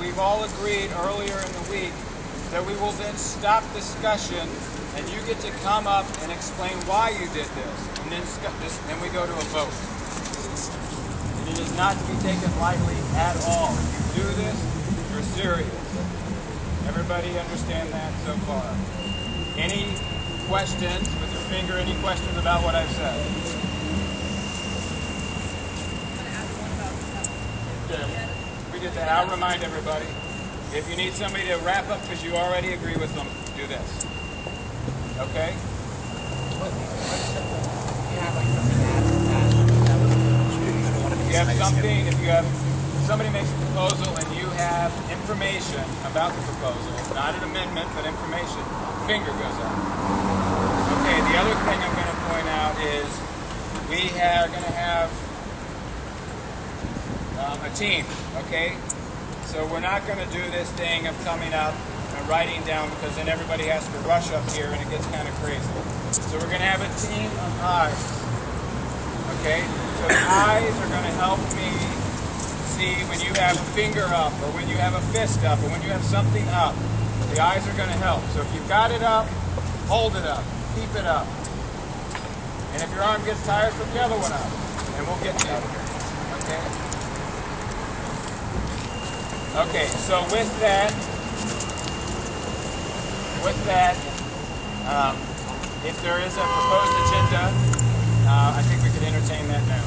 we've all agreed earlier in the week that we will then stop discussion and you get to come up and explain why you did this. And then we go to a vote. And it is not to be taken lightly at all. If you do this, you're serious. Everybody understand that so far? Any questions with your finger? Any questions about what I've said? We did that. I'll remind everybody. If you need somebody to wrap up because you already agree with them, do this. Okay? If somebody makes a proposal and you have information about the proposal, not an amendment, but information, finger goes up. Okay, the other thing I'm going to point out is we are going to have a team, okay? So we're not going to do this thing of coming up and writing down because then everybody has to rush up here and it gets kind of crazy. So we're going to have a team of eyes, okay? So the eyes are going to help me see when you have a finger up or when you have a fist up or when you have something up. The eyes are going to help. So if you've got it up, hold it up, keep it up. And if your arm gets tired, put the other one up and we'll get you out of here, okay? Okay, so with that, if there is a proposed agenda, I think we could entertain that now.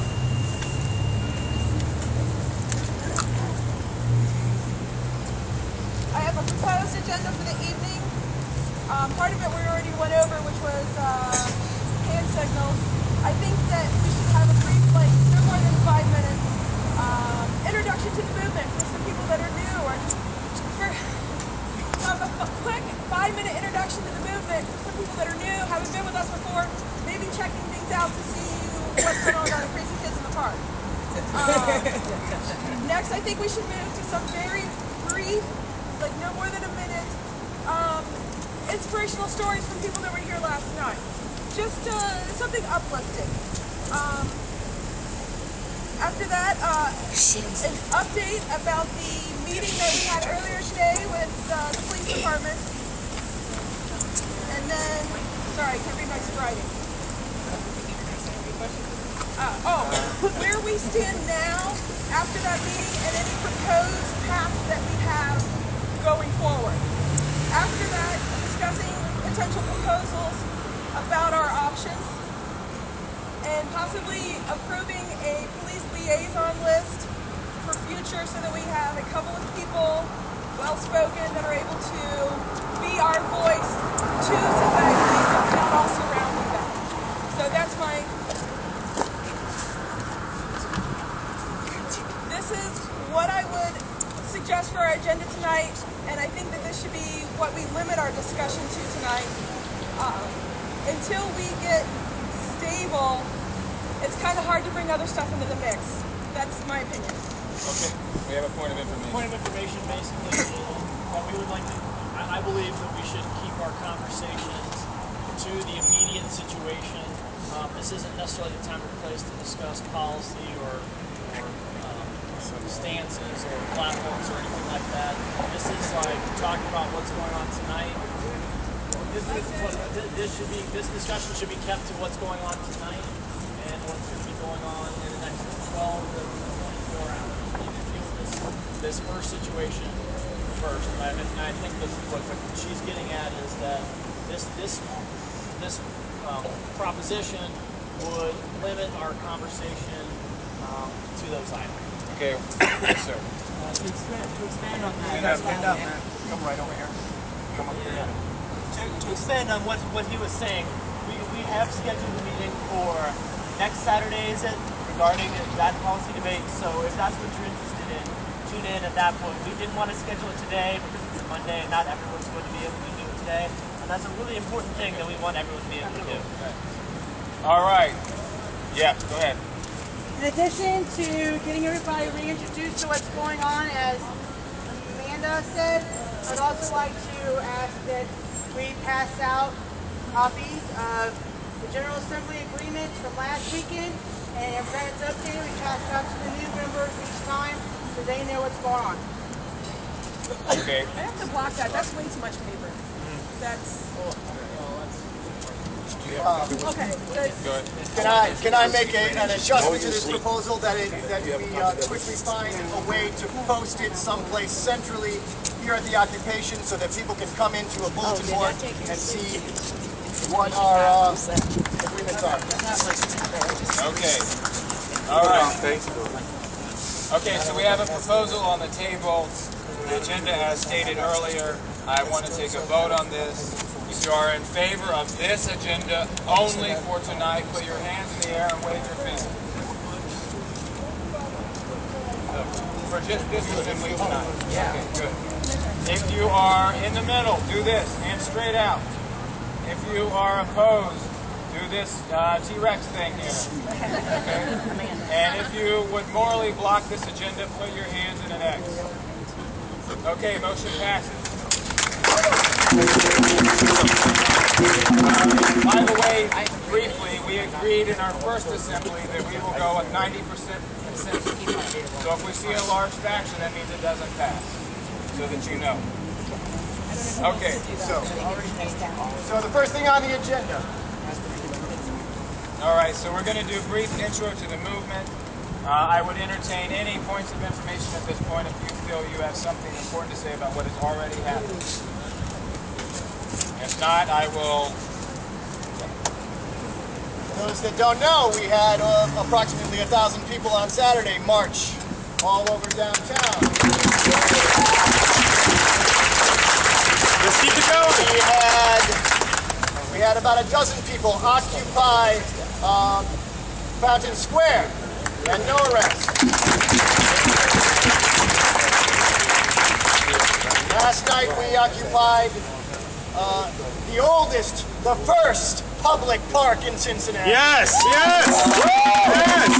I have a proposed agenda for the evening. Part of it we already went over, which was hand signals. I think that we should have a brief, like no more than 5 minutes, introduction to the movement for some people that are new, or have a quick 5-minute introduction to the movement for some people that are new, haven't been with us before, maybe checking things out to see what's going on with our crazy kids in the park. Next, I think we should move to some very brief, like no more than a minute, inspirational stories from people that were here last night. Just something uplifting. After that, an update about the meeting that we had earlier today with the police department. And then, sorry, I can't read my writing. Where we stand now after that meeting and any proposed path that we have going forward. After that, discussing potential proposals about our options and possibly approving a police liaison list for future so that we have a couple of people well-spoken that are able to be our voice to society and town hall surrounding them. So that's this is what I would suggest for our agenda tonight, and I think that this should be what we limit our discussion to tonight. Until we get stable, it's kind of hard to bring other stuff into the mix. That's my opinion. Okay, we have a point of information. Point of information, basically, that we would like to, I believe that we should keep our conversations to the immediate situation. This isn't necessarily the time or place to discuss policy or stances or platforms or anything like that. This is like talking about what's going on tonight. This discussion should be kept to what's going on tonight and what's going to be going on in the next 12 to 24 hours. We need to deal with this first situation first. And I think what she's getting at is that this proposition would limit our conversation to those items. Okay, yes, sir. To expand on that. Stand up, man. Come right over here. Come up here. To expand on what he was saying, we have scheduled a meeting for next Saturday, is it, regarding that policy debate. So if that's what you're interested in, tune in at that point. We didn't want to schedule it today because it's a Monday and not everyone's going to be able to do it today. And that's a really important thing that we want everyone to be able to do. All right. Yeah, go ahead. In addition to getting everybody reintroduced to what's going on, as Amanda said, I'd also like to ask that we pass out copies of the General Assembly agreements from last weekend, and every time it's updated, we pass it out to the new members each time so they know what's going on. Okay. I have to block that. That's way too much paper. That's okay. Good. Go ahead. Can I make an adjustment to this proposal that we quickly find a way to post it someplace centrally here at the occupation so that people can come into a bulletin board and see what our agreements are. Okay. All right. Okay, so we have a proposal on the table. The agenda, as stated earlier, I want to take a vote on this. If you are in favor of this agenda only for tonight, put your hands in the air and wave your finger. For just this assembly tonight. Okay, good. If you are in the middle, do this, hands straight out. If you are opposed, do this T-Rex thing here. Okay? And if you would morally block this agenda, put your hands in an X. Okay, motion passes. By the way, briefly, we agreed in our first assembly that we will go with 90% consensus. So if we see a large faction, that means it doesn't pass, so that you know. Okay, So the first thing on the agenda. all right, so we're going to do a brief intro to the movement. I would entertain any points of information at this point if you feel you have something important to say about what has already happened. If not, I will. For those that don't know, we had approximately 1,000 people on Saturday march all over downtown. Let's keep it going. We had about a dozen people occupy Fountain Square and no arrest. Last night we occupied the oldest, the first public park in Cincinnati. Yes, yes, yes.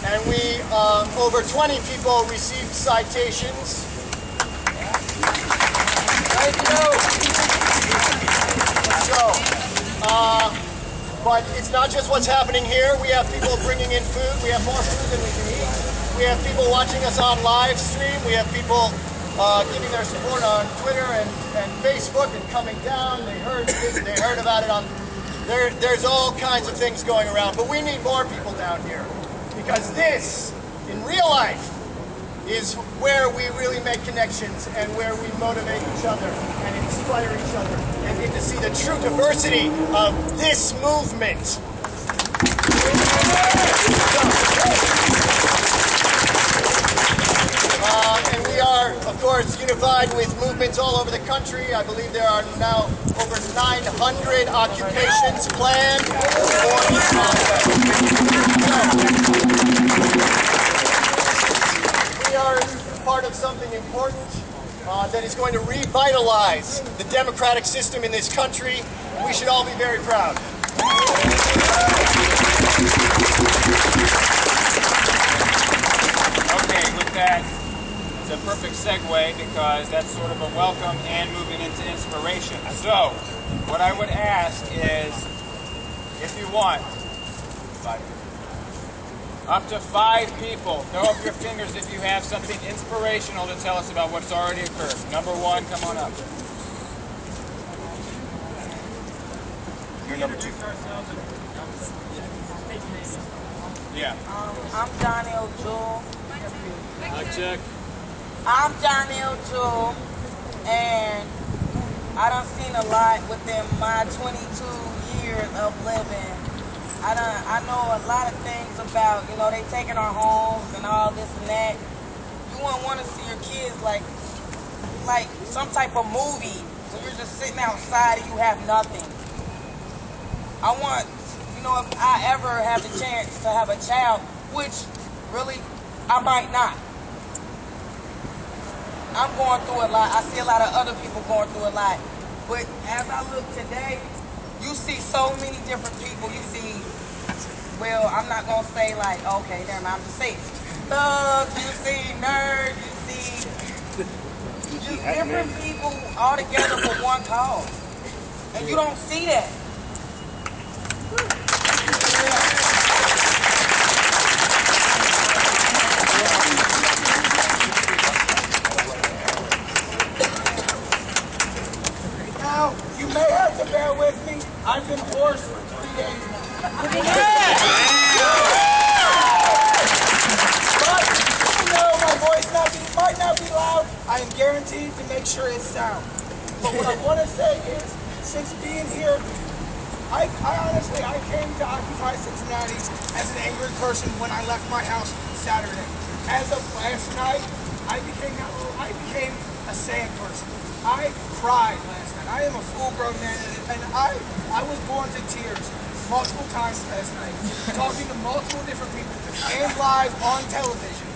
And we, over 20 people received citations. Thank you. But it's not just what's happening here. We have people bringing in food. We have more food than we can eat. We have people watching us on live stream. We have people giving their support on Twitter and Facebook and coming down. They heard about it on. There's all kinds of things going around, but we need more people down here because this, in real life, is where we really make connections and where we motivate each other and inspire each other and get to see the true diversity of this movement. And we are, of course, unified with movements all over the country. I believe there are now over 900 occupations planned for this concept. We are part of something important that is going to revitalize the democratic system in this country. We should all be very proud. Okay, with that, it's a perfect segue because that's sort of a welcome and moving into inspiration. So, what I would ask is, if you want, up to 5 people, throw up your fingers if you have something inspirational to tell us about what's already occurred. Number 1, come on up. You're number 2. Yeah. I'm Donnell Jewell. Check. I'm Donnell Jewell, and I done seen a lot within my 22 years of living. I know a lot of things about, they taking our homes and all this and that. You wouldn't want to see your kids like some type of movie when you're just sitting outside and you have nothing. I want, if I ever have the chance to have a child, which really I might not. I'm going through a lot. I see a lot of other people going through a lot. But as I look today, you see so many different people. You see, well, I'm not going to say like, okay, never mind, I'm just saying. Thugs, you see nerds, you see just different people all together for one cause. And you don't see that. as an angry person when I left my house Saturday. As of last night, I became a sad person. I cried last night. I am a full-grown man, and I was born to tears multiple times last night, talking to multiple different people and live on television,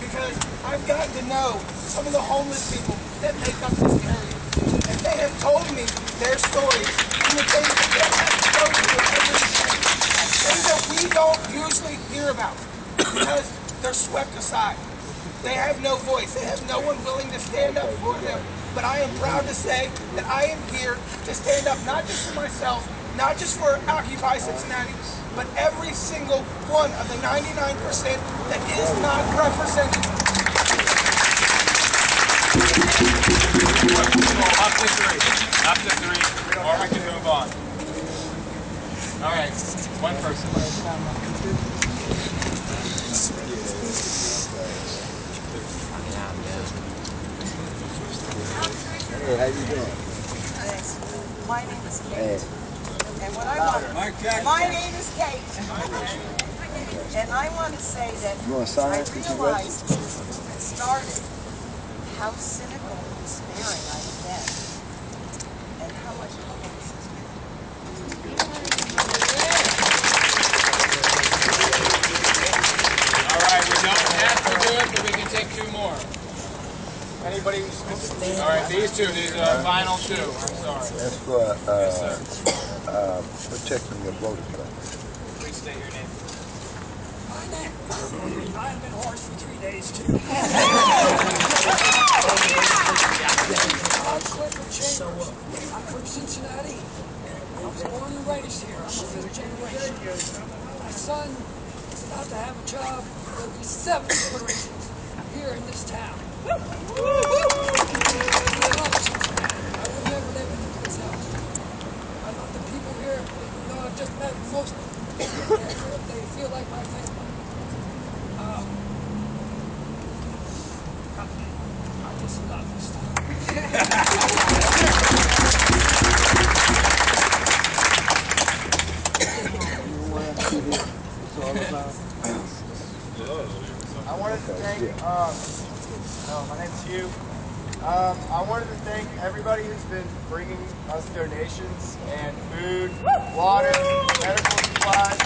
because I've gotten to know some of the homeless people that make up this area, and they have told me their stories and the things that they have to go through every day, things that we don't usually hear about because they're swept aside. They have no voice. They have no one willing to stand up for them. But I am proud to say that I am here to stand up not just for myself, not just for Occupy Cincinnati, but every single one of the 99% that is not represented. Up to three, or we can move on. All right, one person. Hey, how you doing? My name is Kate. And what I want, my name is Kate. And I want to say that You want to sign? I realized when it started how cynical and despairing I have been, and how much trouble this has given me. All right, we don't have to do it, but we can take two more. Anybody? All right, these are final two. I'm sorry. That's for Yes, sir. protecting your voting rights. Please state your name. My name. I've been hoarse for 3 days too. I'm Clifford Chambers. I'm from Cincinnati. I was born and raised here. I'm a fifth generation. My son is about to have a job. There'll be 7 generations here in this town. I love Cincinnati. I would never live in this house. I love the people here. You know, I've just met most of them. They feel like my family. I just love this I wanted to thank, my name's Hugh. I wanted to thank everybody who's been bringing us donations and food, water, medical supplies.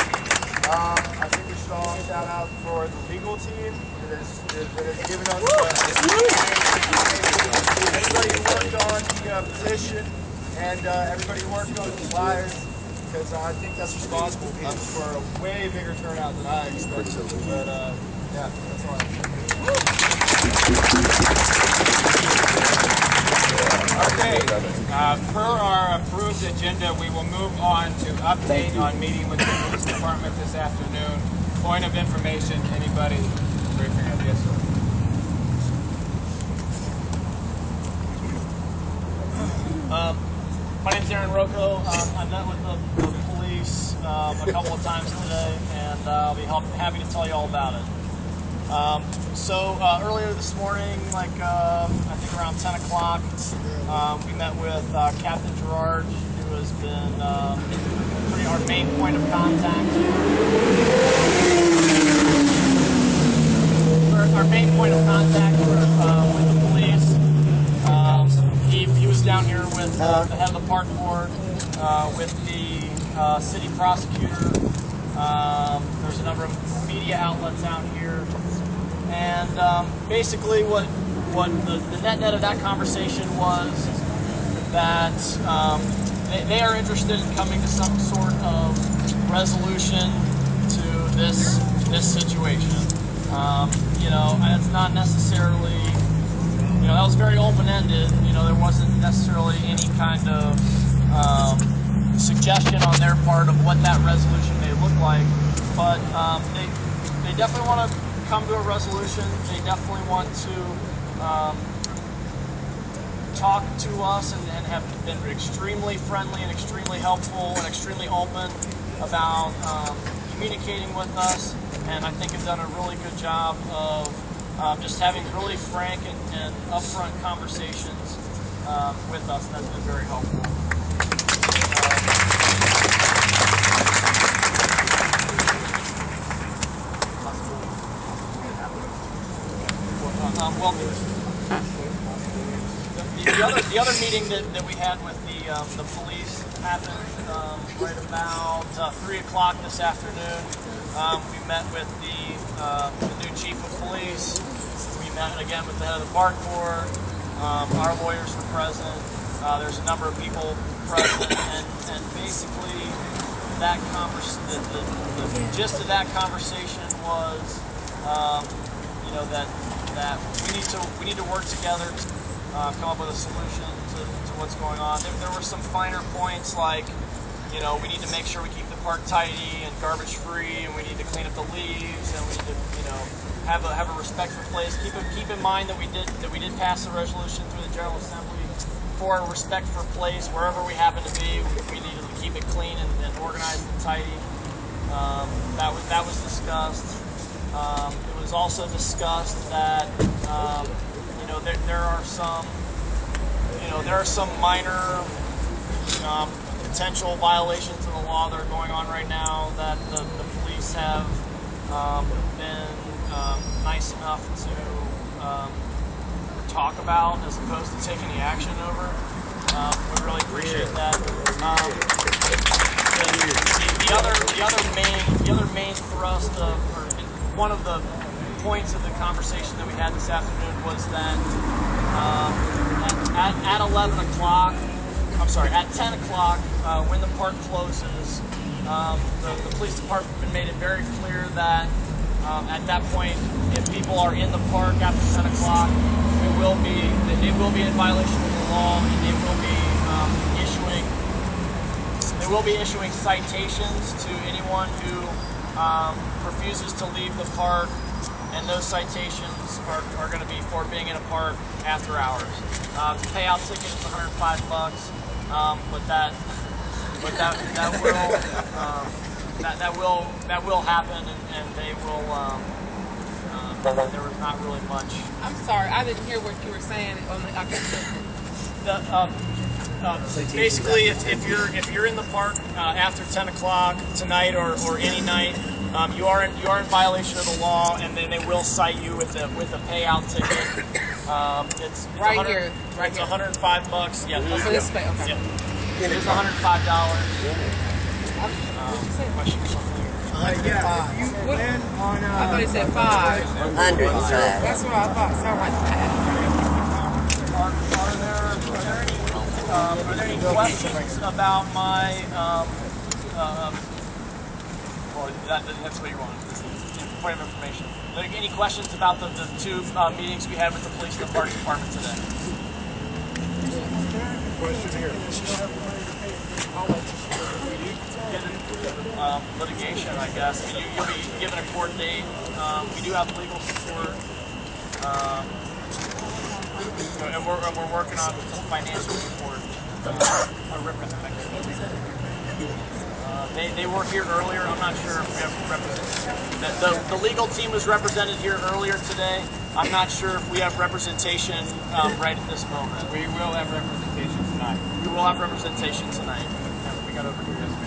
I think we should all shout out for the legal team that has given us everybody who worked on the petition and everybody who worked on the flyers, because I think that's responsible for a way bigger turnout than I expected. But yeah, that's all I have. Okay, per our approved agenda, we will move on to update on meeting with the police department this afternoon. Point of information, anybody? Yes, sir. My name's Aaron Rocco. I met with the police a couple of times today, and I'll be happy to tell you all about it. So earlier this morning, like I think around 10 o'clock, we met with Captain Gerard, who has been our main point of contact. Our main point of contact with the police. He was down here with the head of the park board, with the city prosecutor. There's a number of media outlets out here. And basically what the net of that conversation was that they are interested in coming to some sort of resolution to this situation. You know, and it's not necessarily, you know, that was very open-ended. You know, there wasn't necessarily any kind of suggestion on their part of what that resolution may look like. But they definitely want to come to a resolution. They definitely want to talk to us and have been extremely friendly and extremely helpful and extremely open about communicating with us, and I think have done a really good job of just having really frank and upfront conversations with us, and that's been very helpful. Well, the other meeting that we had with the police happened right about 3 o'clock this afternoon. We met with the new chief of police. We met again with the head of the park board. Our lawyers were present. There's a number of people present, and basically that the gist of that conversation was, that we need to work together to come up with a solution to what's going on. There were some finer points like, we need to make sure we keep the park tidy and garbage free, and we need to clean up the leaves, and we need to, have a respect for place. Keep in mind that we did pass a resolution through the General Assembly for respect for place. Wherever we happen to be, we need to keep it clean and organized and tidy. That was discussed. It was also discussed that there are some minor potential violations of the law that are going on right now that the police have been nice enough to talk about as opposed to taking the action over. We really appreciate that. The other main thrust of, or one of the points of the conversation that we had this afternoon was that at 11 o'clock, I'm sorry, at 10 o'clock, when the park closes, the police department made it very clear that at that point, if people are in the park after 10 o'clock, it will be in violation of the law, and they will be issuing citations to anyone who refuses to leave the park, and those citations are going to be for being in a park after hours. The payout ticket is $105, but that will happen, and they will. There was not really much. I'm sorry, I didn't hear what you were saying. Basically, if you're in the park after 10 o'clock tonight or any night, you are in violation of the law, and then they will cite you with a payout ticket. It's right here. It's $105. Yeah. Oh, so this way. Okay. Yeah. It's $105. Question or something? I thought he said 5. 105. That's what I thought. So much. Are there any questions about my? Well, that's what you want. Point of information. Are there any questions about the two meetings we had with the police and the park department today? Question here. Litigation, I guess. I mean, you'll be given a court date. We do have legal support, and we're working on some financial support. They were here earlier. I'm not sure if we have representation. The legal team was represented here earlier today. I'm not sure if we have representation right at this moment. We will have representation tonight. We will have representation tonight. We got over here yesterday.